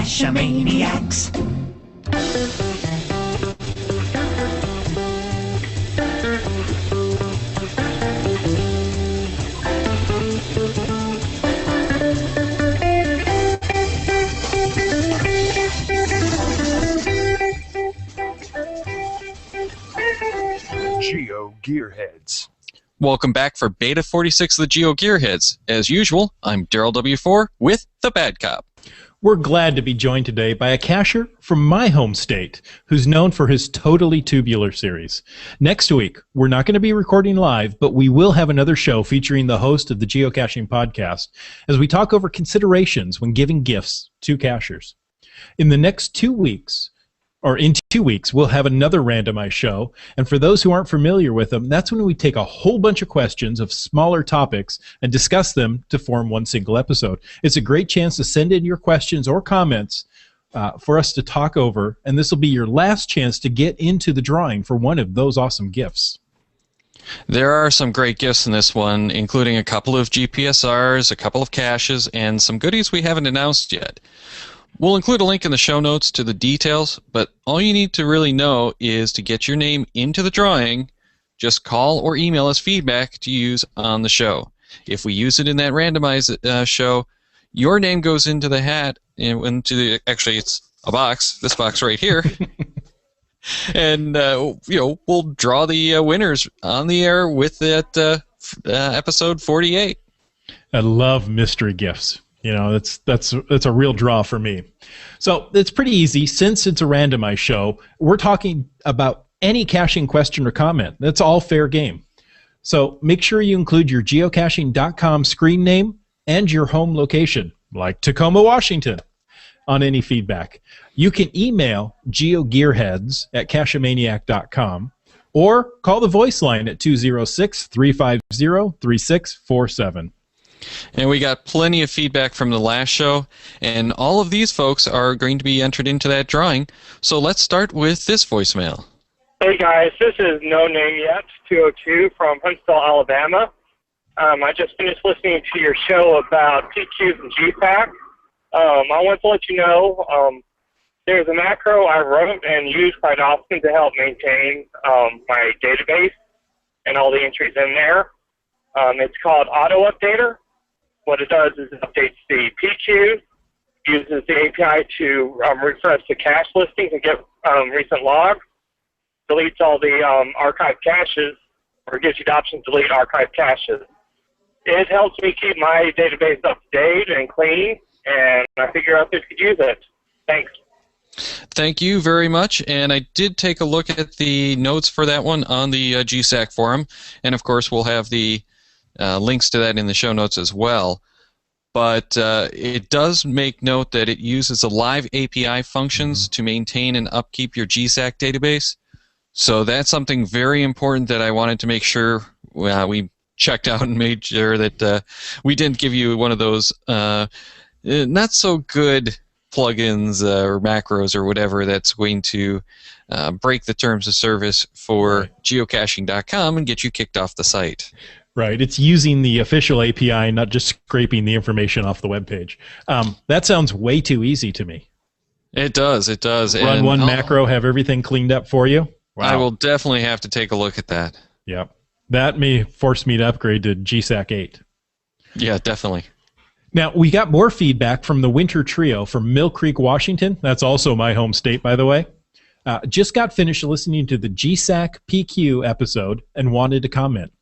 Cache-Maniacs. GeoGearHeads. Welcome back for Beta.46 of the GeoGearHeads. As usual, I'm Daryl W4 with the Bad Cop. We're glad to be joined today by a cacher from my home state who's known for his Totally Tubular series. Next week, we're not going to be recording live, but we will have another show featuring the host of the Geocaching podcast as we talk over considerations when giving gifts to cachers. In the next 2 weeks, in 2 weeks, we'll have another randomized show, and for those who aren't familiar with them, that's when we take a whole bunch of questions of smaller topics and discuss them to form one single episode. It's a great chance to send in your questions or comments for us to talk over, and this will be your last chance to get into the drawing for one of those awesome gifts. There are some great gifts in this one, including a couple of GPSRs, a couple of caches, and some goodies we haven't announced yet. We'll include a link in the show notes to the details, but all you need to really know is to get your name into the drawing, just call or email us feedback to use on the show. If we use it in that randomized show, your name goes into the hat, actually it's a box, this box right here, and we'll draw the winners on the air with that episode 48. I love mystery gifts. You know, that's a real draw for me. So it's pretty easy. Since it's a randomized show, we're talking about any caching question or comment. That's all fair game. So make sure you include your geocaching.com screen name and your home location, like Tacoma, Washington, on any feedback. You can email geogearheads@cacheamaniac.com or call the voice line at 206-350-3647. And we got plenty of feedback from the last show, and all of these folks are going to be entered into that drawing. So let's start with this voicemail. Hey guys, this is No Name Yet, 202 from Huntsville, Alabama. I just finished listening to your show about PQs and GPAC. I want to let you know there's a macro I wrote and use quite often to help maintain my database and all the entries in there. It's called Auto Updater. What it does is it updates the PQ, uses the API to refresh the cache listings and get recent logs, deletes all the archived caches, or gives you the option to delete archived caches. It helps me keep my database up to date and clean, and I figure others could use it. Thanks. Thank you very much, and I did take a look at the notes for that one on the GSAC forum, and of course we'll have the links to that in the show notes as well. But it does make note that it uses the live API functions to maintain and upkeep your GSAC database. So that's something very important that I wanted to make sure we checked out and made sure that we didn't give you one of those not so good plugins or macros or whatever that's going to break the terms of service for geocaching.com and get you kicked off the site. Right. It's using the official API, not just scraping the information off the webpage. That sounds way too easy to me. It does. It does. Run one macro, have everything cleaned up for you. Wow. I will definitely have to take a look at that. Yep. That may force me to upgrade to GSAC 8. Yeah, definitely. Now, we got more feedback from the Winter Trio from Mill Creek, Washington. That's also my home state, by the way. Just got finished listening to the GSAC PQ episode and wanted to comment.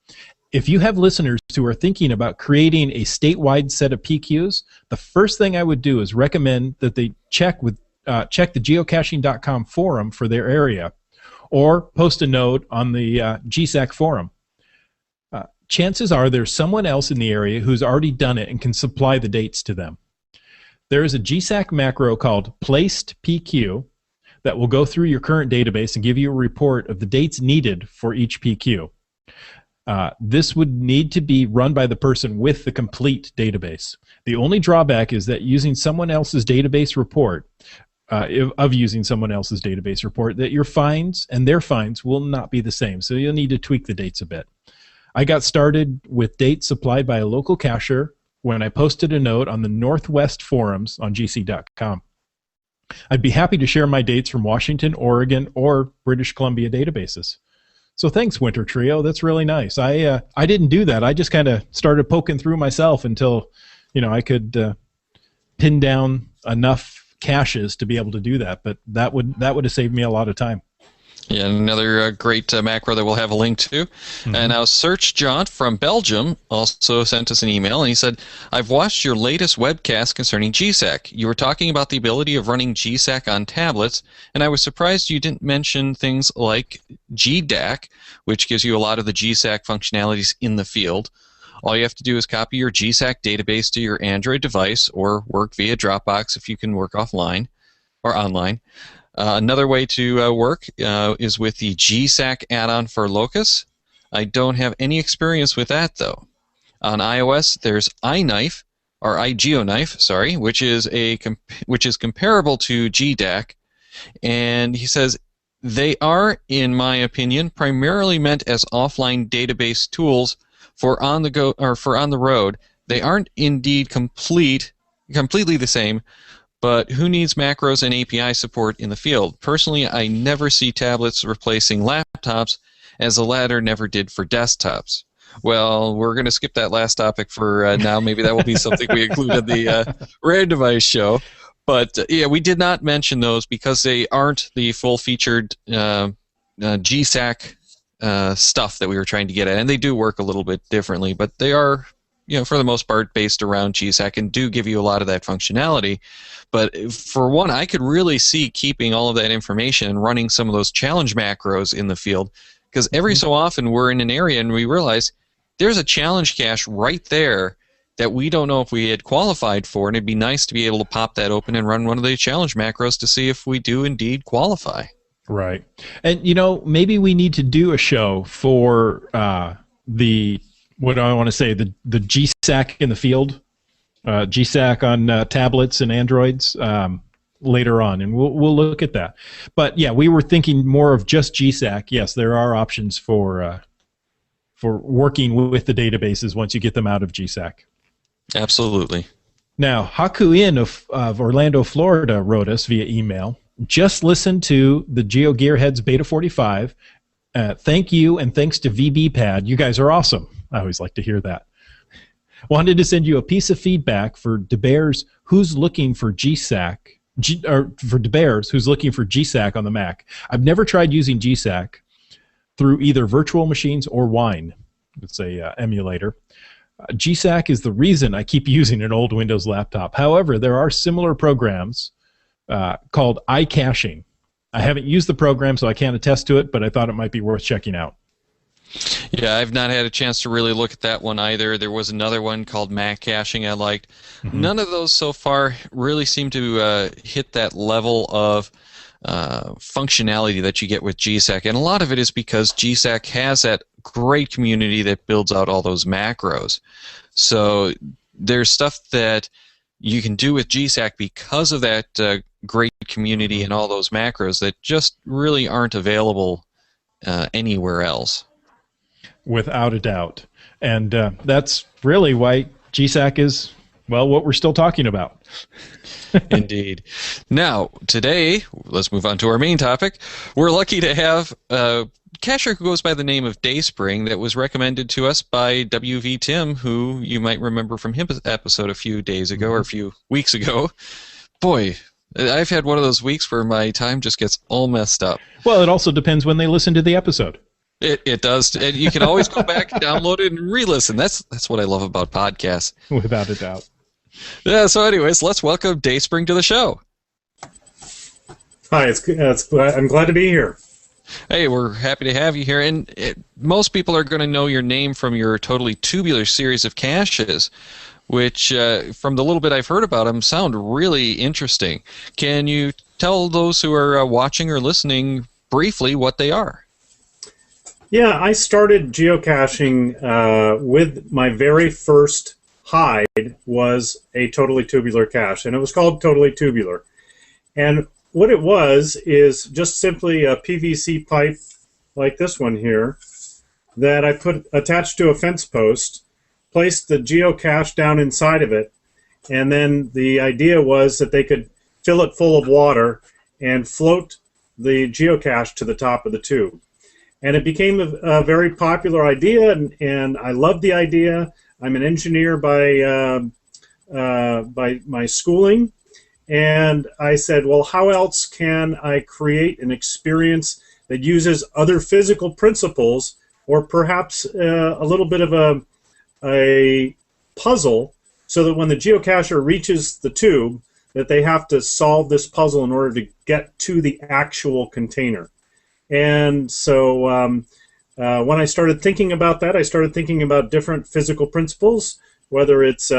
If you have listeners who are thinking about creating a statewide set of PQs, the first thing I would do is recommend that they check the geocaching.com forum for their area, or post a note on the GSAC forum. Chances are there's someone else in the area who's already done it and can supply the dates to them. There is a GSAC macro called Placed PQ that will go through your current database and give you a report of the dates needed for each PQ. This would need to be run by the person with the complete database. The only drawback is that using someone else's database report, that your finds and their finds will not be the same. So you'll need to tweak the dates a bit. I got started with dates supplied by a local cacher when I posted a note on the Northwest forums on gc.com. I'd be happy to share my dates from Washington, Oregon, or British Columbia databases. So thanks, Winter Trio. That's really nice. I didn't do that. I just kind of started poking through myself until, I could pin down enough caches to be able to do that. But that would have saved me a lot of time. Yeah, another great macro that we'll have a link to. And now Search Jaunt from Belgium also sent us an email, and he said, I've watched your latest webcast concerning GSAC. You were talking about the ability of running GSAC on tablets, and I was surprised you didn't mention things like GDAC, which gives you a lot of the GSAC functionalities in the field. All you have to do is copy your GSAC database to your Android device or work via Dropbox if you can work offline or online. Another way to work is with the GSAC add-on for Locus. I don't have any experience with that, though. On iOS, there's iKnife, or iGeoKnife, sorry, which is comparable to GDAC. And he says they are, in my opinion, primarily meant as offline database tools for on the go or for on the road. They aren't indeed completely the same. But who needs macros and API support in the field? Personally, I never see tablets replacing laptops, as the latter never did for desktops. Well, we're going to skip that last topic for now. Maybe that will be something we include in the Rare Device show. But yeah, we did not mention those because they aren't the full-featured GSAC stuff that we were trying to get at. And they do work a little bit differently, but they are, for the most part, based around GSAC and do give you a lot of that functionality. But for one, I could really see keeping all of that information and running some of those challenge macros in the field, because every so often we're in an area and we realize there's a challenge cache right there that we don't know if we had qualified for, and it'd be nice to be able to pop that open and run one of the challenge macros to see if we do indeed qualify. Right. And, maybe we need to do a show for what do I want to say, the GSAC in the field. GSAC on tablets and Androids later on, and we'll look at that. But yeah, we were thinking more of just GSAC. Yes, there are options for working with the databases once you get them out of GSAC. Absolutely. Now, Haku In of Orlando, Florida, wrote us via email. Just listen to the GeoGearHeads Beta.45. Thank you, and thanks to VBPad. You guys are awesome. I always like to hear that. Wanted to send you a piece of feedback for DeBears who's looking for GSAC, for DeBears who's looking for GSAC on the Mac. I've never tried using GSAC through either virtual machines or Wine. It's a emulator. GSAC is the reason I keep using an old Windows laptop. However, there are similar programs called iCaching. I haven't used the program, so I can't attest to it, but I thought it might be worth checking out. Yeah, I've not had a chance to really look at that one either. There was another one called Mac Caching I liked. None of those so far really seem to hit that level of functionality that you get with GSAC. And a lot of it is because GSAC has that great community that builds out all those macros. So there's stuff that you can do with GSAC because of that great community and all those macros that just really aren't available anywhere else. Without a doubt. And that's really why GSAC is, well, what we're still talking about. Indeed. Now, today, let's move on to our main topic. We're lucky to have a cacher who goes by the name of Dayspring that was recommended to us by WV Tim, who you might remember from his episode a few days ago or a few weeks ago. Boy, I've had one of those weeks where my time just gets all messed up. Well, it also depends when they listen to the episode. It does. And you can always go back, download it, and re-listen. That's what I love about podcasts. Without a doubt. Yeah, so anyways, let's welcome Dayspring to the show. Hi, I'm glad to be here. Hey, we're happy to have you here. And most people are going to know your name from your Totally Tubular series of caches, which, from the little bit I've heard about them, sound really interesting. Can you tell those who are watching or listening briefly what they are? Yeah, I started geocaching with my very first hide was a Totally Tubular cache, and it was called Totally Tubular. And what it was is just simply a PVC pipe like this one here that I put attached to a fence post, placed the geocache down inside of it, and then the idea was that they could fill it full of water, and float the geocache to the top of the tube. And it became a very popular idea, and I loved the idea. I'm an engineer by my schooling, and I said, well, how else can I create an experience that uses other physical principles, or perhaps a little bit of a puzzle, so that when the geocacher reaches the tube, that they have to solve this puzzle in order to get to the actual container. And so when I started thinking about that, I started thinking about different physical principles, whether it's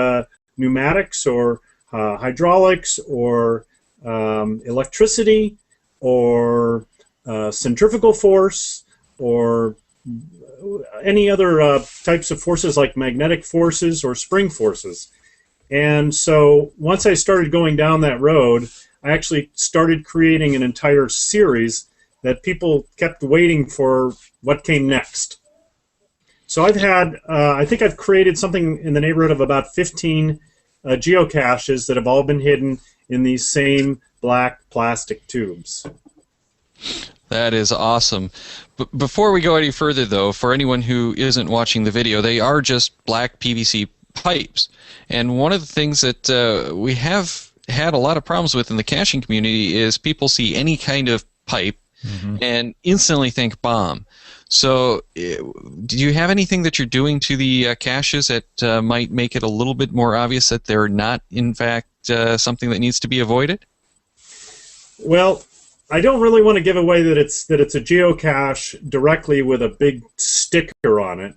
pneumatics or hydraulics or electricity or centrifugal force or any other types of forces like magnetic forces or spring forces. And so once I started going down that road, I actually started creating an entire series that people kept waiting for what came next. So I've had, I think I've created something in the neighborhood of about 15 geocaches that have all been hidden in these same black plastic tubes. That is awesome. But before we go any further, though, for anyone who isn't watching the video, they are just black PVC pipes. And one of the things that we have had a lot of problems with in the caching community is people see any kind of pipe and instantly think bomb. So do you have anything that you're doing to the caches that might make it a little bit more obvious that they're not, in fact, something that needs to be avoided? Well, I don't really want to give away that it's a geocache directly with a big sticker on it.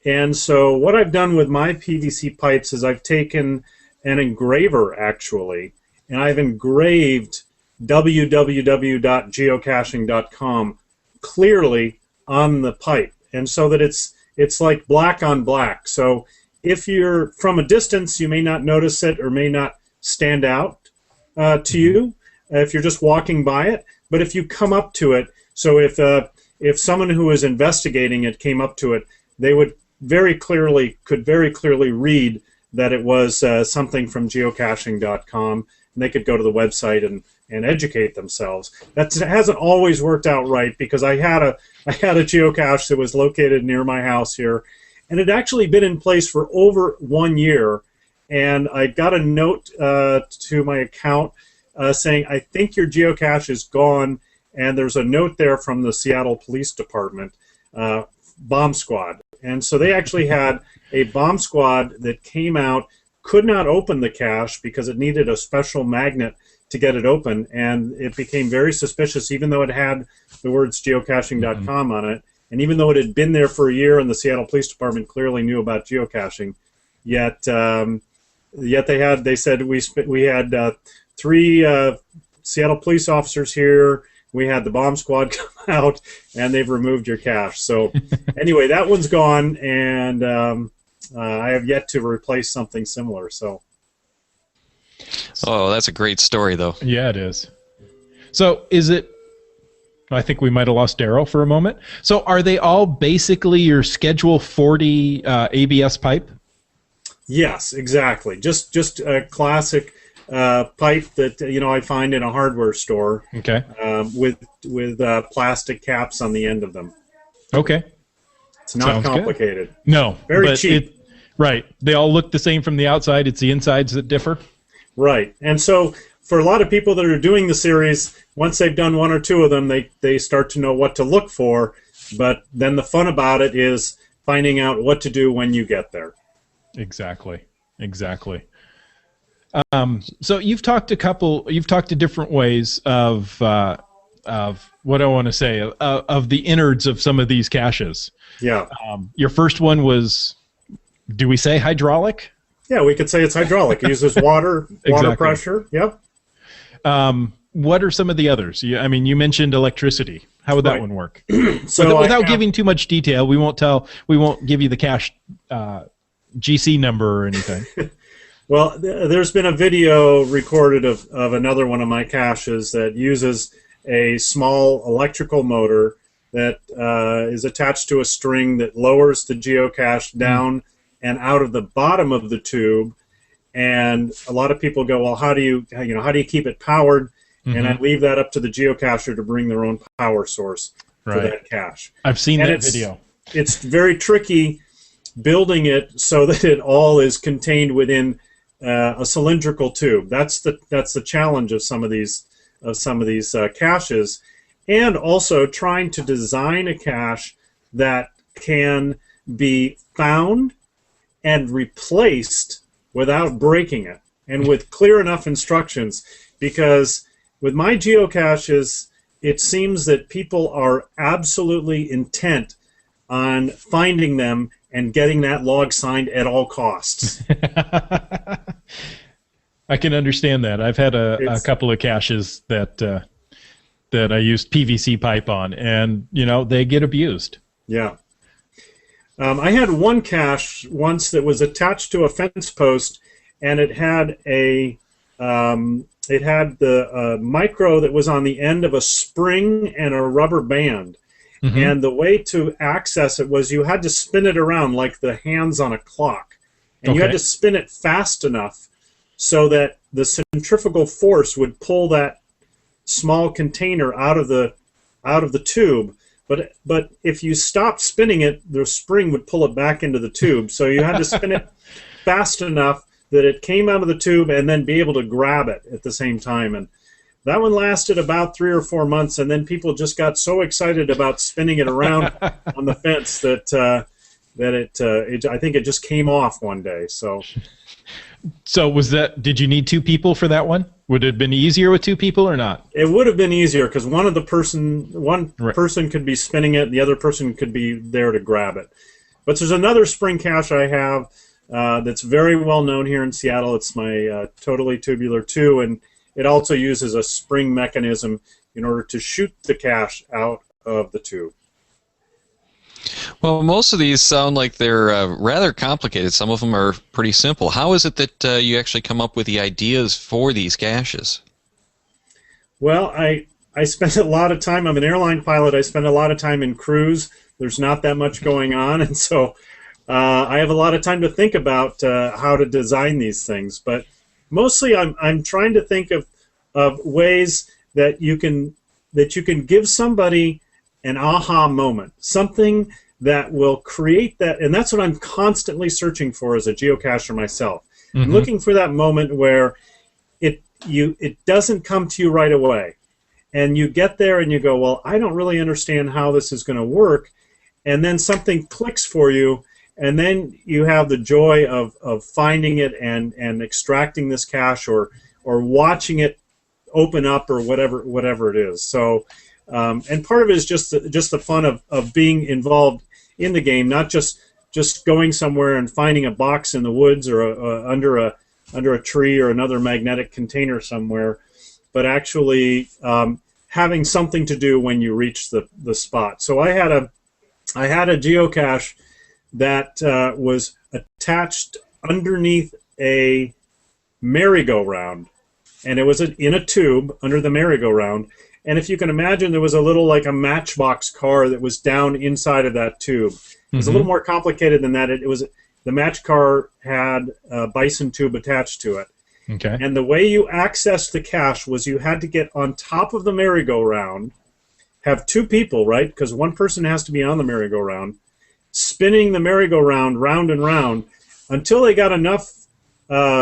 And so what I've done with my PVC pipes is I've taken an engraver, actually, and I've engraved www.geocaching.com clearly on the pipe, and so that it's like black on black. So if you're from a distance, you may not notice it or may not stand out to you if you're just walking by it. But if you come up to it, so if someone who is investigating it came up to it, they would could very clearly read that it was something from geocaching.com, and they could go to the website and educate themselves. That hasn't always worked out right, because I had a geocache that was located near my house here, and it had actually been in place for over 1 year, and I got a note to my account saying, I think your geocache is gone, and there's a note there from the Seattle Police Department, bomb squad. And so they actually had a bomb squad that came out, could not open the cache because it needed a special magnet to get it open, and it became very suspicious, even though it had the words geocaching.com on it, and even though it had been there for a year and the Seattle Police Department clearly knew about geocaching, yet they said we had 3 Seattle police officers here, we had the bomb squad come out, and they've removed your cache. So anyway, that one's gone, and I have yet to replace something similar. So. Oh, that's a great story, though. Yeah, it is. So is it, I think we might have lost Daryl for a moment. So are they all basically your Schedule 40 ABS pipe? Yes, exactly. Just a classic pipe that I find in a hardware store. Okay. With plastic caps on the end of them. Okay. It's not Sounds complicated. Good. No. Very cheap. Right. They all look the same from the outside. It's the insides that differ. Right. And so for a lot of people that are doing the series, once they've done 1 or 2 of them, they start to know what to look for. But then the fun about it is finding out what to do when you get there. Exactly. So you've talked to different ways of what I want to say, of the innards of some of these caches. Yeah. Your first one was, do we say hydraulic? Yeah, we could say it's hydraulic. It uses water Exactly. pressure. Yep. What are some of the others? You mentioned electricity. How would that one work? So without giving too much detail, we won't give you the cache GC number or anything. Well, there's been a video recorded of another one of my caches that uses a small electrical motor that is attached to a string that lowers the geocache down and out of the bottom of the tube, And a lot of people go, well, how do you keep it powered? And I leave that up to the geocacher to bring their own power source for that cache. I've seen that video. It's very tricky building it so that it all is contained within a cylindrical tube. That's the challenge of some of these caches, and also trying to design a cache that can be found and replaced without breaking it, and with clear enough instructions. Because with my geocaches, it seems that people are absolutely intent on finding them and getting that log signed at all costs. I can understand that. I've had a couple of caches that I used PVC pipe on, and they get abused. Yeah. I had one cache once that was attached to a fence post, and it had the micro that was on the end of a spring and a rubber band. And the way to access it was you had to spin it around like the hands on a clock. And you had to spin it fast enough so that the centrifugal force would pull that small container out of the tube. But if you stopped spinning it, the spring would pull it back into the tube. So you had to spin it fast enough that it came out of the tube and then be able to grab it at the same time. And that one lasted about 3 or 4 months, and then people just got so excited about spinning it around on the fence that I think it just came off one day. So did you need 2 people for that one? Would it have been easier with 2 people or not? It would have been easier because one person could be spinning it, the other person could be there to grab it. But there's another spring cache I have that's very well known here in Seattle. It's my Totally Tubular 2, and it also uses a spring mechanism in order to shoot the cache out of the tube. Well, most of these sound like they're rather complicated. Some of them are pretty simple. How is it that you actually come up with the ideas for these caches? Well, I spend a lot of time. I'm an airline pilot. I spend a lot of time in crews. There's not that much going on, and so I have a lot of time to think about how to design these things. But mostly, I'm trying to think of ways that you can give somebody an aha moment, something that will create that, and that's what I'm constantly searching for as a geocacher myself. I'm looking for that moment where it doesn't come to you right away, and you get there and you go, well, I don't really understand how this is going to work, and then something clicks for you, and then you have the joy of finding it and extracting this cache or watching it open up or whatever it is. So. And part of it is just the fun of being involved in the game, not just going somewhere and finding a box in the woods or under a tree or another magnetic container somewhere, but actually having something to do when you reach the spot. So I had a geocache that was attached underneath a merry-go-round, and it was in a tube under the merry-go-round. And if you can imagine, there was a little like a Matchbox car that was down inside of that tube. It was a little more complicated than that. The Match car had a Bison tube attached to it. Okay. And the way you accessed the cache was you had to get on top of the merry-go-round, have 2 people, right? Because one person has to be on the merry-go-round, spinning the merry-go-round round and round until they got enough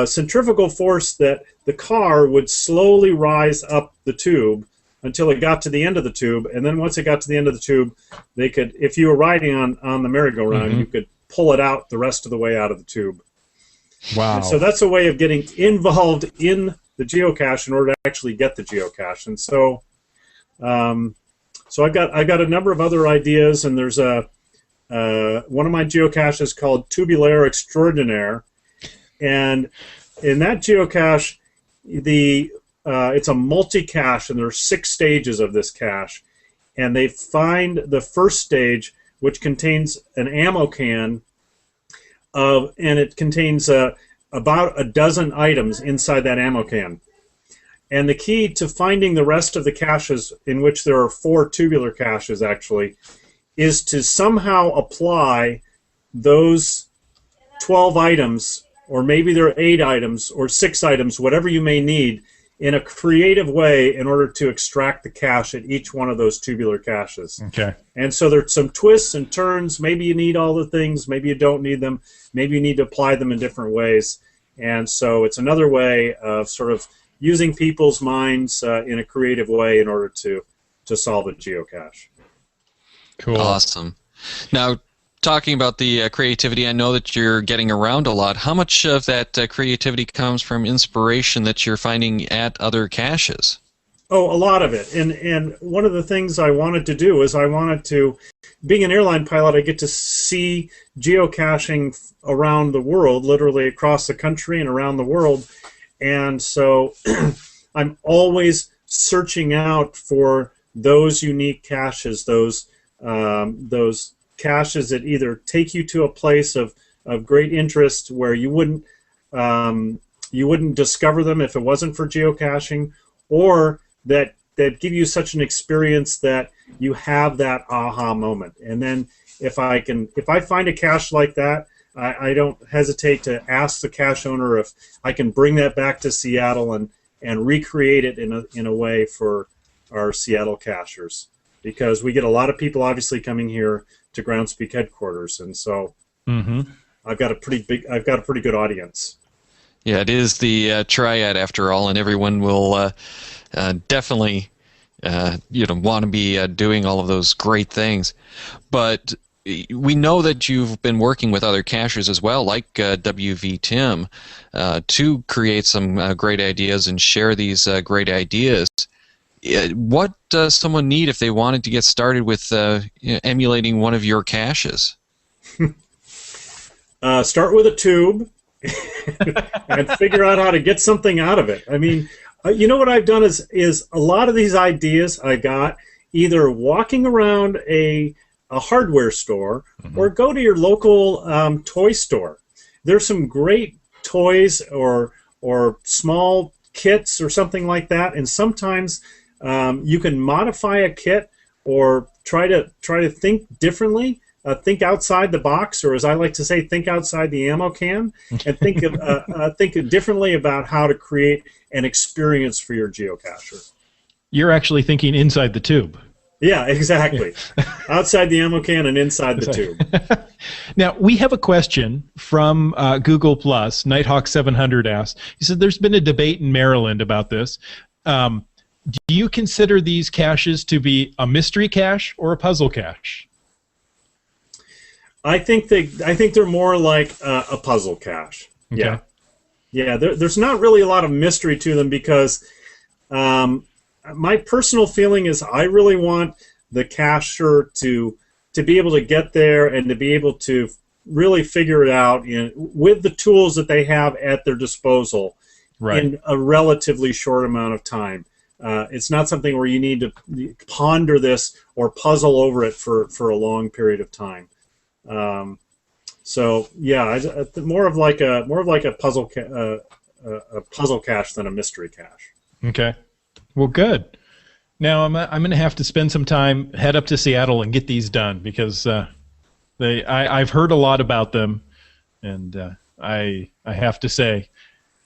centrifugal force that the car would slowly rise up the tube until it got to the end of the tube, and then once it got to the end of the tube, they could, if you were riding on the merry-go-round, you could pull it out the rest of the way out of the tube. Wow! And so that's a way of getting involved in the geocache in order to actually get the geocache. And so, I've got a number of other ideas, and there's one of my geocaches called Tubular Extraordinaire, and in that geocache, it's a multi-cache, and there are 6 stages of this cache. And they find the first stage, which contains an ammo can, and it contains about a dozen items inside that ammo can. And the key to finding the rest of the caches, in which there are 4 tubular caches actually, is to somehow apply those 12 items or maybe there are 8 items or 6 items, whatever you may need, in a creative way in order to extract the cache at each one of those tubular caches. Okay. And so there's some twists and turns. Maybe you need all the things. Maybe you don't need them. Maybe you need to apply them in different ways. And so it's another way of sort of using people's minds in a creative way in order to solve a geocache. Cool. Awesome. Now, talking about the creativity, I know that you're getting around a lot. How much of that creativity comes from inspiration that you're finding at other caches? Oh, a lot of it. And one of the things I wanted to do is being an airline pilot, I get to see geocaching around the world, literally across the country and around the world. And so I'm always searching out for those unique caches, those caches that either take you to a place of great interest where you wouldn't discover them if it wasn't for geocaching, or that give you such an experience that you have that aha moment. And then if I find a cache like that, I don't hesitate to ask the cache owner if I can bring that back to Seattle and recreate it in a way for our Seattle cachers, because we get a lot of people obviously coming here to Groundspeak headquarters, and so I've got a pretty good audience. Yeah, it is the triad after all, and everyone will definitely want to be doing all of those great things. But we know that you've been working with other cachers as well, like WV Tim, to create some great ideas and share these great ideas. What does someone need if they wanted to get started with emulating one of your caches? Start with a tube and figure out how to get something out of it. I mean, you know what I've done is a lot of these ideas I got either walking around a hardware store or go to your local toy store. There's some great toys or small kits or something like that, and sometimes you can modify a kit or try to think differently, think outside the box, or as I like to say, think outside the ammo can, and think differently about how to create an experience for your geocacher. You're actually thinking inside the tube. Yeah, exactly. Outside the ammo can and inside the tube. Now, we have a question from Google+. Nighthawk 700 asked, he said, there's been a debate in Maryland about this. Do you consider these caches to be a mystery cache or a puzzle cache? I think they're more like a puzzle cache. Okay. Yeah. There's not really a lot of mystery to them because my personal feeling is I really want the cacher to be able to get there and to be able to really figure it out with the tools that they have at their disposal in a relatively short amount of time. It's not something where you need to ponder this or puzzle over it for a long period of time. So yeah, more of like a puzzle cache than a mystery cache. Okay. Well, good. Now I'm going to have to spend some time, head up to Seattle and get these done because I've heard a lot about them, and I have to say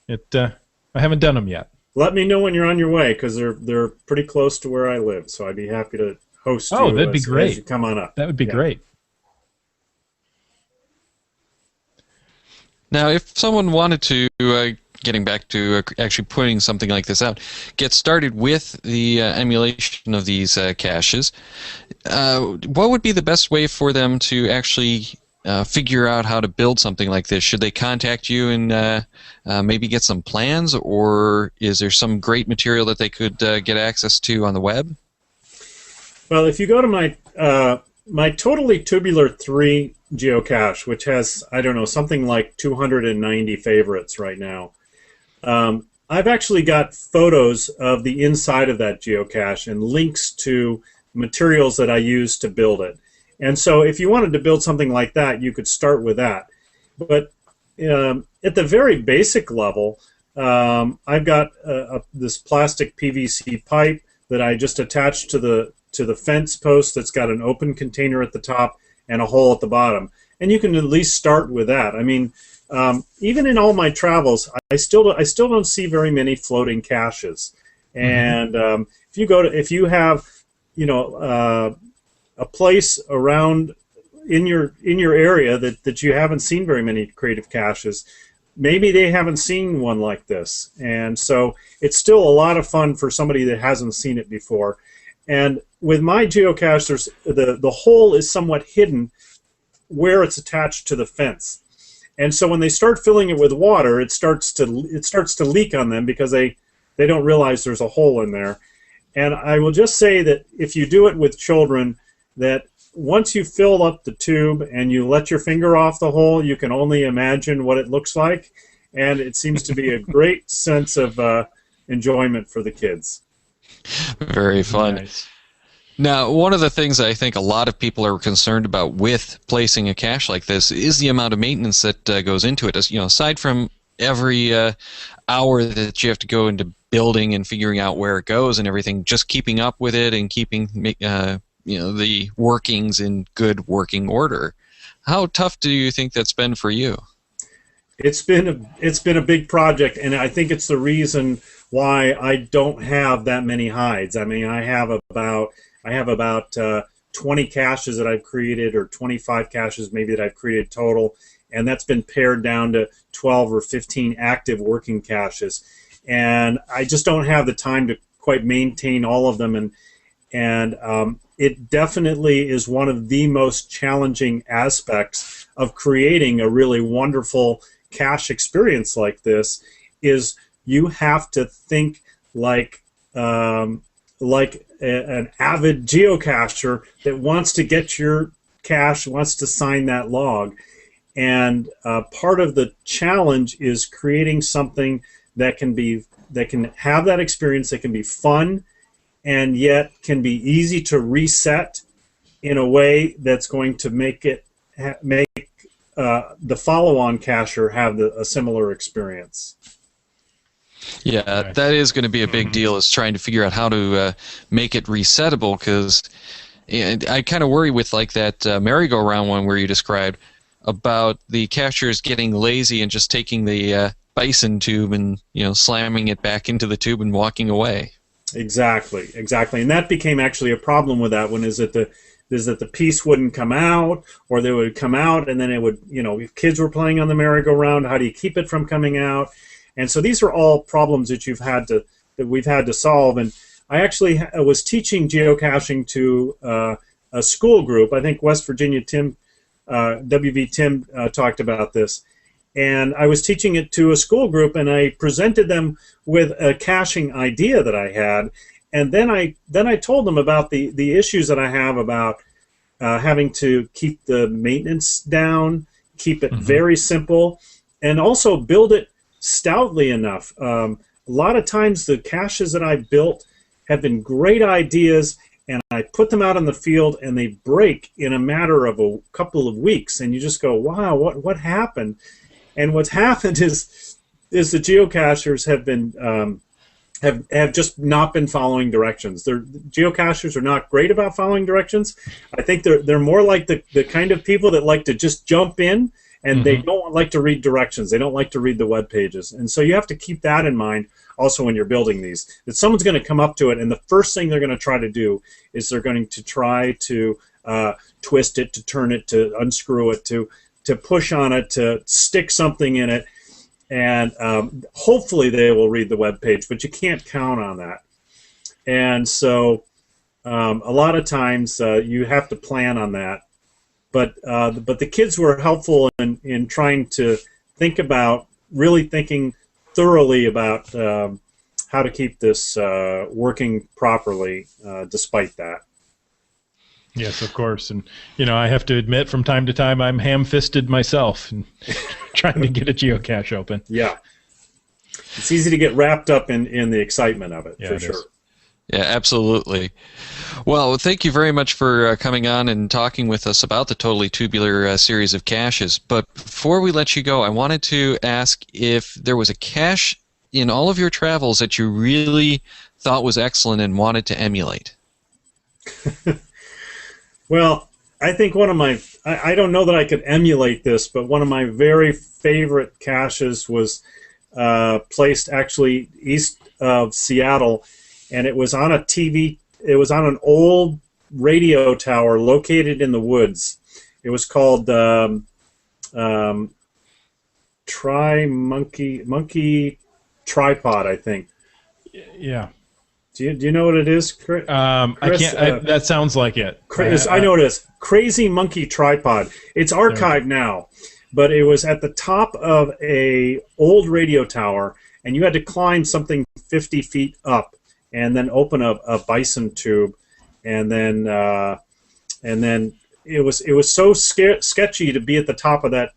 I haven't done them yet. Let me know when you're on your way because they're pretty close to where I live, so I'd be happy to host you. Oh, that'd be great. As you come on up. That would be great. Now, if someone wanted to, getting back to actually putting something like this out, get started with the emulation of these caches, what would be the best way for them to actually figure out how to build something like this? Should they contact you and maybe get some plans, or is there some great material that they could get access to on the web? Well, if you go to my Totally Tubular 3 geocache, which has, I don't know, something like 290 favorites right now, I've actually got photos of the inside of that geocache and links to materials that I used to build it. And so if you wanted to build something like that, you could start with that. But at the very basic level, I've got this plastic PVC pipe that I just attached to the fence post that's got an open container at the top and a hole at the bottom. And you can at least start with that. I mean, even in all my travels, I still don't see very many floating caches. And if you have, a place around in your area that you haven't seen very many creative caches, maybe they haven't seen one like this. And so it's still a lot of fun for somebody that hasn't seen it before. And with my geocache, there's the hole is somewhat hidden where it's attached to the fence. And so when they start filling it with water, it starts to leak on them because they don't realize there's a hole in there. And I will just say that if you do it with children, that once you fill up the tube and you let your finger off the hole, you can only imagine what it looks like. And it seems to be a great sense of enjoyment for the kids. Very fun. Nice. Now, one of the things I think a lot of people are concerned about with placing a cache like this is the amount of maintenance that goes into it. As aside from every hour that you have to go into building and figuring out where it goes and everything, just keeping up with it and keeping the workings in good working order. How tough do you think that's been for you? It's been a big project, and I think it's the reason why I don't have that many hides. I mean, I have about 20 caches that I've created, or 25 caches maybe that I've created total, and that's been pared down to 12 or 15 active working caches. And I just don't have the time to quite maintain all of them, and it definitely is one of the most challenging aspects of creating a really wonderful cache experience like this. Is you have to think like an avid geocacher that wants to get your cache, wants to sign that log. And part of the challenge is creating something that can have that experience, that can be fun, and yet can be easy to reset in a way that's going to make the follow-on cacher have a similar experience. Yeah, that is going to be a big deal, is trying to figure out how to make it resettable, because I kind of worry with like that merry-go-round one where you described about the cachers getting lazy and just taking the bison tube and slamming it back into the tube and walking away. Exactly, and that became actually a problem with that one. Is that the piece wouldn't come out, or they would come out and then it would, if kids were playing on the merry-go-round, how do you keep it from coming out? And so these are all problems that we've had to solve. And I actually was teaching geocaching to a school group. I think West Virginia WV Tim talked about this. And I was teaching it to a school group, and I presented them with a caching idea that I had. And then I told them about the issues that I have about having to keep the maintenance down, keep it very simple, and also build it stoutly enough. A lot of times the caches that I built have been great ideas, and I put them out in the field and they break in a matter of a couple of weeks, and you just go, wow, what happened? And what's happened is the geocachers have been have just not been following directions. Geocachers are not great about following directions. I think they're more like the kind of people that like to just jump in, and they don't like to read directions. They don't like to read the web pages. And so you have to keep that in mind also when you're building these, that someone's going to come up to it, and the first thing they're going to try to do is they're going to try to twist it, to turn it, to unscrew it, to push on it, to stick something in it, and hopefully they will read the web page, but you can't count on that. And so a lot of times you have to plan on that. But the kids were helpful in trying to think about, really thinking thoroughly about how to keep this working properly despite that. Yes, of course. And, I have to admit from time to time I'm ham-fisted myself and trying to get a geocache open. Yeah. It's easy to get wrapped up in the excitement of it, for sure. Yeah, absolutely. Well, thank you very much for coming on and talking with us about the Totally Tubular series of caches. But before we let you go, I wanted to ask if there was a cache in all of your travels that you really thought was excellent and wanted to emulate. Well, I think one of my, I don't know that I could emulate this, but one of my very favorite caches was placed actually east of Seattle, and it was on a TV, it was on an old radio tower located in the woods. It was called Monkey Tripod, I think. Yeah. Do you know what it is, Chris? I can't. That sounds like it. I know it is. Crazy Monkey Tripod. It's archived now, but it was at the top of a old radio tower, and you had to climb something 50 feet up, and then open a bison tube, and then it was so sketchy to be at the top of that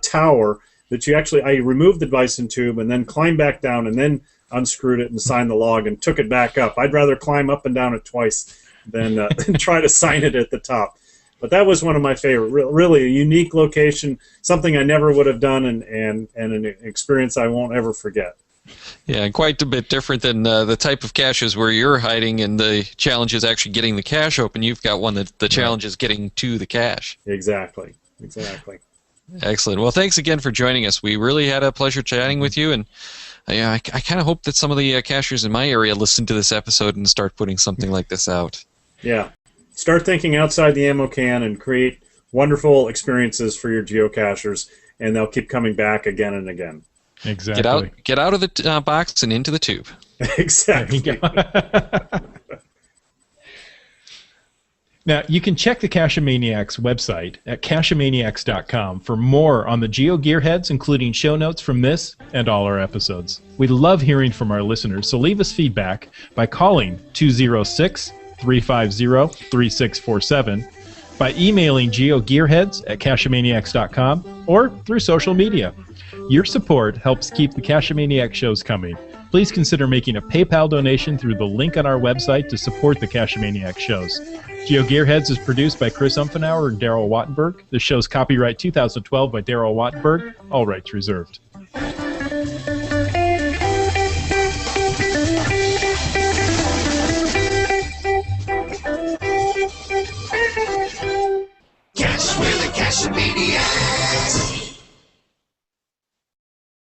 tower that I removed the bison tube and then climbed back down and then unscrewed it and signed the log and took it back up. I'd rather climb up and down it twice than try to sign it at the top. But that was one of my favorite. Really a unique location, something I never would have done, and an experience I won't ever forget. Yeah, quite a bit different than the type of caches where you're hiding and the challenge is actually getting the cache open. You've got one that the challenge is getting to the cache. Exactly. Excellent. Well, thanks again for joining us. We really had a pleasure chatting with you, and I kind of hope that some of the cachers in my area listen to this episode and start putting something like this out. Yeah. Start thinking outside the ammo can and create wonderful experiences for your geocachers, and they'll keep coming back again and again. Exactly. Get out of the box and into the tube. Exactly. Now, you can check the Cache-A-Maniacs website at cacheamaniacs.com for more on the GeoGearHeads, including show notes from this and all our episodes. We love hearing from our listeners, so leave us feedback by calling 206-350-3647, by emailing GeoGearHeads at cacheamaniacs.com, or through social media. Your support helps keep the Cache-A-Maniacs shows coming. Please consider making a PayPal donation through the link on our website to support the Cache-A-Maniacs shows. GeoGearHeads is produced by Chris Umfenauer and Daryl Wattenberg. The show's copyright 2012 by Daryl Wattenberg, all rights reserved.